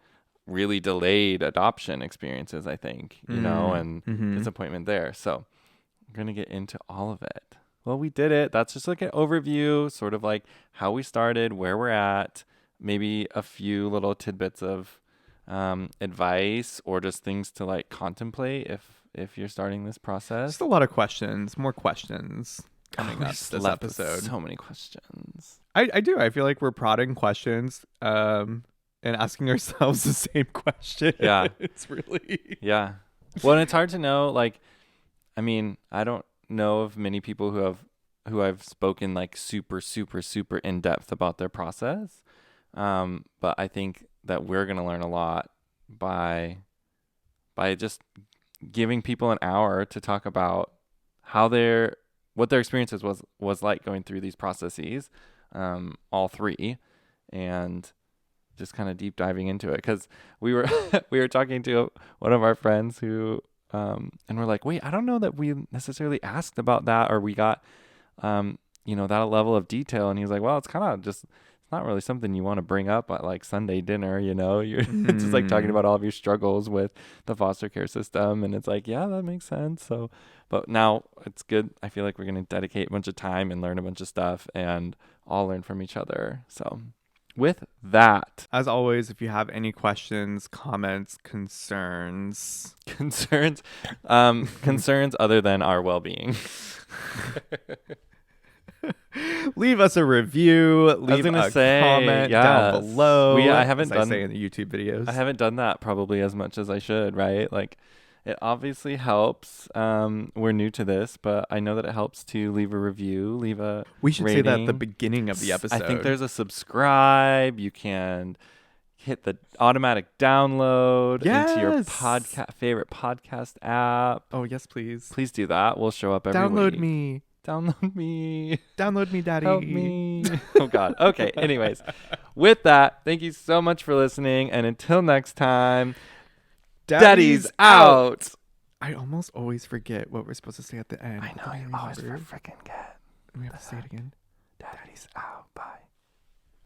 Speaker 1: really delayed adoption experiences, I think, and disappointment there. So I'm going to get into all of it. Well, we did it. That's just like an overview, sort of like how we started, where we're at, maybe a few little tidbits of advice or just things to like contemplate if you're starting this process.
Speaker 2: Just a lot of questions, more questions coming up this episode.
Speaker 1: So many questions.
Speaker 2: I do. I feel like we're prodding questions and asking ourselves the same question.
Speaker 1: Yeah.
Speaker 2: It's really...
Speaker 1: Yeah. Well, and it's hard to know, like, I mean, I don't know of many people who I've spoken like super, super, super in depth about their process. But I think that we're going to learn a lot by just giving people an hour to talk about what their experiences was like going through these processes, all three, and just kind of deep diving into it. Because we were talking to one of our friends who and we're like, wait, I don't know that we necessarily asked about that, or we got that level of detail. And he was like, well, it's kind of just, it's not really something you want to bring up at like Sunday dinner, you're it's just like talking about all of your struggles with the foster care system. And it's like, yeah, that makes sense. So, but now it's good. I feel like we're going to dedicate a bunch of time and learn a bunch of stuff and all learn from each other. So with that,
Speaker 2: as always, if you have any questions, comments, concerns
Speaker 1: other than our well-being,
Speaker 2: leave us a review. Leave a comment down below.
Speaker 1: I haven't done,
Speaker 2: I say in the YouTube videos.
Speaker 1: I haven't done that probably as much as I should, right? Like, it obviously helps. We're new to this, but I know that it helps to leave a review, leave a
Speaker 2: We should
Speaker 1: rating.
Speaker 2: say that at the beginning of the episode.
Speaker 1: I think there's a subscribe. You can hit the automatic download into your
Speaker 2: Yes.
Speaker 1: favorite podcast app.
Speaker 2: Oh, yes, please.
Speaker 1: Please do that. We'll show up every
Speaker 2: Download
Speaker 1: week.
Speaker 2: me.
Speaker 1: Download me.
Speaker 2: Download me, daddy.
Speaker 1: Help me. Oh, God. Okay. Anyways, with that, thank you so much for listening. And until next time, Daddy's out.
Speaker 2: I almost always forget what we're supposed to say at the end.
Speaker 1: I know. You always freaking get.
Speaker 2: We have to say it again.
Speaker 1: Daddy's out. Bye.